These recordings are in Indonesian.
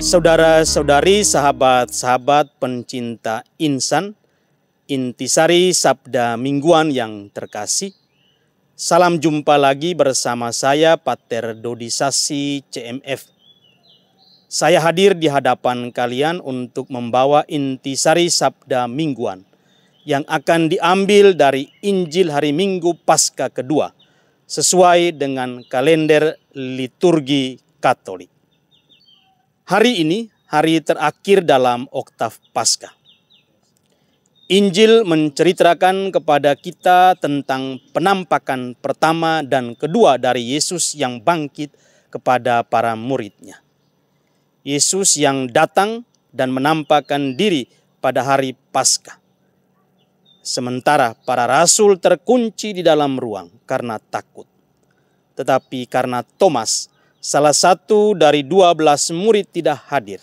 Saudara-saudari, sahabat-sahabat pencinta insan, intisari Sabda Mingguan yang terkasih, salam jumpa lagi bersama saya Pater Dodi Sassi CMF. Saya hadir di hadapan kalian untuk membawa intisari Sabda Mingguan yang akan diambil dari Injil hari Minggu Paskah kedua sesuai dengan kalender liturgi Katolik. Hari ini hari terakhir dalam oktav Paskah. Injil menceritakan kepada kita tentang penampakan pertama dan kedua dari Yesus yang bangkit kepada para murid-Nya. Yesus yang datang dan menampakkan diri pada hari Paskah. Sementara para rasul terkunci di dalam ruang karena takut. Tetapi karena Thomas, salah satu dari 12 murid tidak hadir,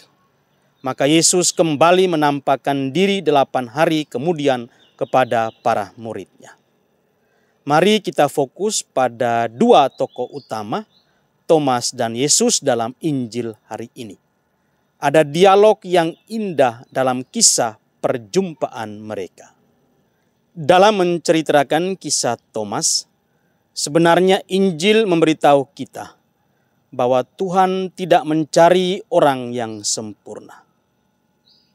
maka Yesus kembali menampakkan diri 8 hari kemudian kepada para murid-Nya. Mari kita fokus pada dua tokoh utama, Thomas dan Yesus dalam Injil hari ini. Ada dialog yang indah dalam kisah perjumpaan mereka. Dalam menceritakan kisah Thomas, sebenarnya Injil memberitahu kita bahwa Tuhan tidak mencari orang yang sempurna.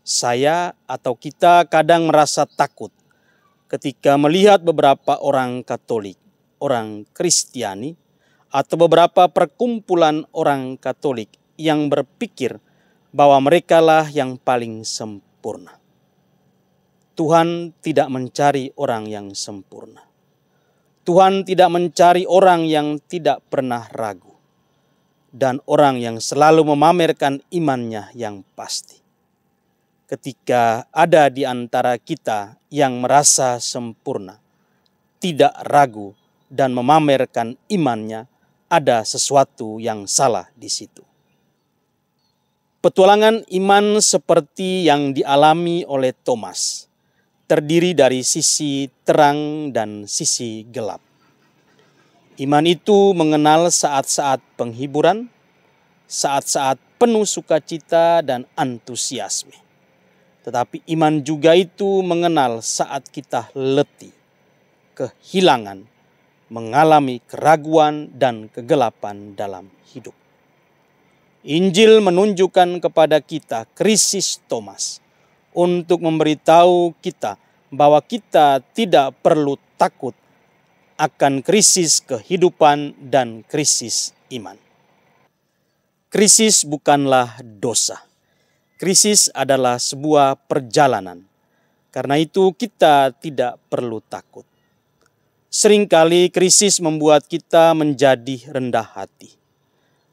Saya atau kita kadang merasa takut ketika melihat beberapa orang Katolik, orang Kristiani, atau beberapa perkumpulan orang Katolik yang berpikir bahwa merekalah yang paling sempurna. Tuhan tidak mencari orang yang sempurna. Tuhan tidak mencari orang yang tidak pernah ragu dan orang yang selalu memamerkan imannya yang pasti. Ketika ada di antara kita yang merasa sempurna, tidak ragu dan memamerkan imannya, ada sesuatu yang salah di situ. Petualangan iman seperti yang dialami oleh Thomas terdiri dari sisi terang dan sisi gelap. Iman itu mengenal saat-saat penghiburan, saat-saat penuh sukacita dan antusiasme. Tetapi iman juga itu mengenal saat kita letih, kehilangan, mengalami keraguan dan kegelapan dalam hidup. Injil menunjukkan kepada kita krisis Thomas untuk memberitahu kita bahwa kita tidak perlu takut akan krisis kehidupan dan krisis iman. Krisis bukanlah dosa. Krisis adalah sebuah perjalanan. Karena itu kita tidak perlu takut. Seringkali krisis membuat kita menjadi rendah hati.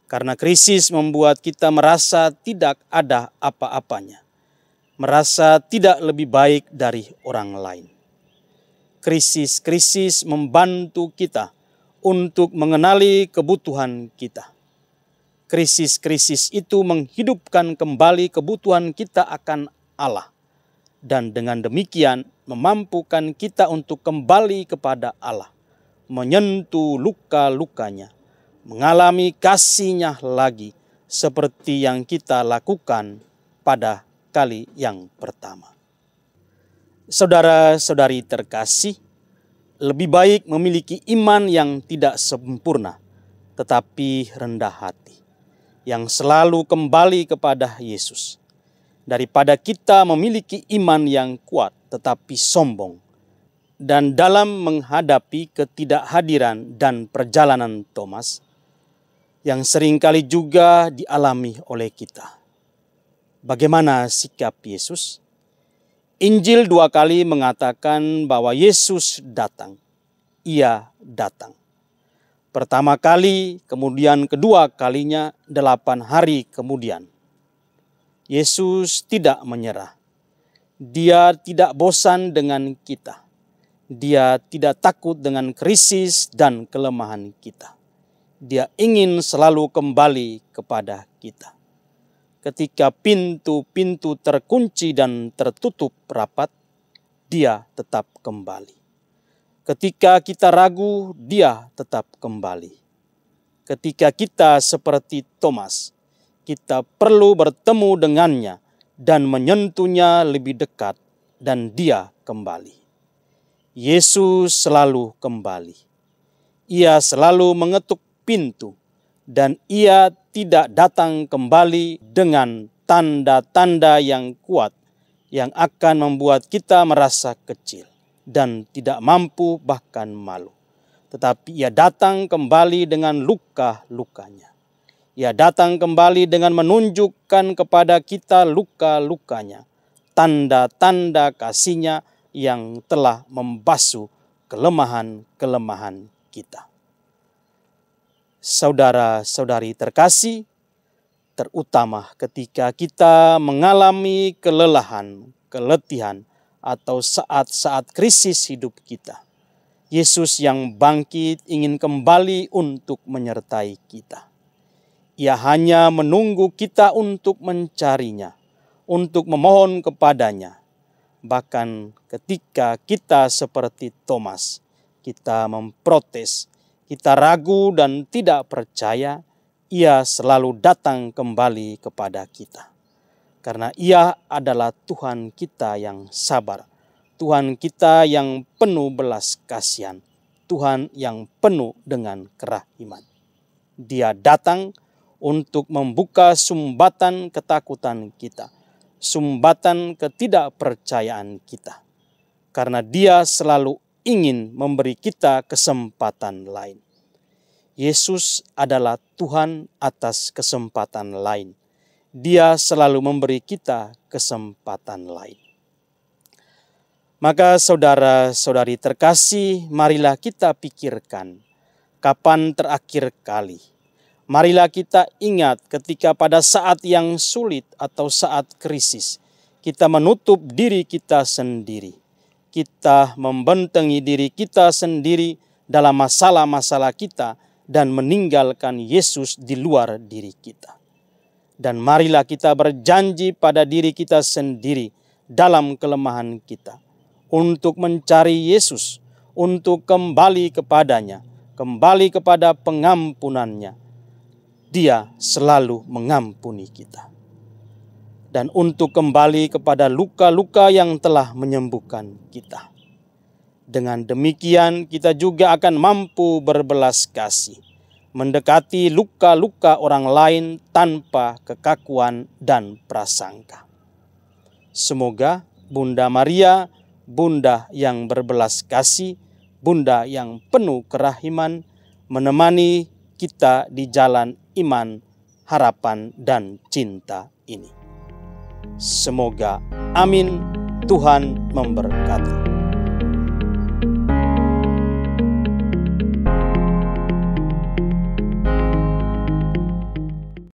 Karena krisis membuat kita merasa tidak ada apa-apanya. Merasa tidak lebih baik dari orang lain. Krisis-krisis membantu kita untuk mengenali kebutuhan kita. Krisis-krisis itu menghidupkan kembali kebutuhan kita akan Allah. Dan dengan demikian memampukan kita untuk kembali kepada Allah. Menyentuh luka-lukanya. Mengalami kasih-Nya lagi seperti yang kita lakukan pada kali yang pertama. Saudara-saudari terkasih, lebih baik memiliki iman yang tidak sempurna, tetapi rendah hati, yang selalu kembali kepada Yesus, daripada kita memiliki iman yang kuat tetapi sombong, dan dalam menghadapi ketidakhadiran dan perjalanan Thomas, yang seringkali juga dialami oleh kita. Bagaimana sikap Yesus? Injil 2 kali mengatakan bahwa Yesus datang. Ia datang. Pertama kali, kemudian kedua kalinya 8 hari kemudian. Yesus tidak menyerah. Dia tidak bosan dengan kita. Dia tidak takut dengan krisis dan kelemahan kita. Dia ingin selalu kembali kepada kita. Ketika pintu-pintu terkunci dan tertutup rapat, Dia tetap kembali. Ketika kita ragu, Dia tetap kembali. Ketika kita seperti Thomas, kita perlu bertemu dengannya dan menyentuhnya lebih dekat, dan dia kembali. Yesus selalu kembali. Ia selalu mengetuk pintu, dan ia tidak datang kembali dengan tanda-tanda yang kuat yang akan membuat kita merasa kecil dan tidak mampu bahkan malu. Tetapi ia datang kembali dengan luka-lukanya. Ia datang kembali dengan menunjukkan kepada kita luka-lukanya, tanda-tanda kasihnya yang telah membasuh kelemahan-kelemahan kita. Saudara-saudari terkasih, terutama ketika kita mengalami kelelahan, keletihan, atau saat-saat krisis hidup kita, Yesus yang bangkit ingin kembali untuk menyertai kita. Ia hanya menunggu kita untuk mencarinya, untuk memohon kepadanya. Bahkan ketika kita seperti Thomas, kita memprotes, kita ragu dan tidak percaya, ia selalu datang kembali kepada kita. Karena ia adalah Tuhan kita yang sabar, Tuhan kita yang penuh belas kasihan, Tuhan yang penuh dengan kerahiman. Dia datang untuk membuka sumbatan ketakutan kita, sumbatan ketidakpercayaan kita. Karena dia selalu ingin memberi kita kesempatan lain. Yesus adalah Tuhan atas kesempatan lain. Dia selalu memberi kita kesempatan lain. Maka saudara-saudari terkasih, marilah kita pikirkan kapan terakhir kali. Marilah kita ingat ketika pada saat yang sulit atau saat krisis, kita menutup diri kita sendiri. Kita membentengi diri kita sendiri dalam masalah-masalah kita dan meninggalkan Yesus di luar diri kita. Dan marilah kita berjanji pada diri kita sendiri dalam kelemahan kita untuk mencari Yesus, untuk kembali kepadanya, kembali kepada pengampunannya. Dia selalu mengampuni kita. Dan untuk kembali kepada luka-luka yang telah menyembuhkan kita. Dengan demikian kita juga akan mampu berbelas kasih, mendekati luka-luka orang lain tanpa kekakuan dan prasangka. Semoga Bunda Maria, Bunda yang berbelas kasih, Bunda yang penuh kerahiman, menemani kita di jalan iman, harapan, dan cinta ini. Semoga amin. Tuhan memberkati.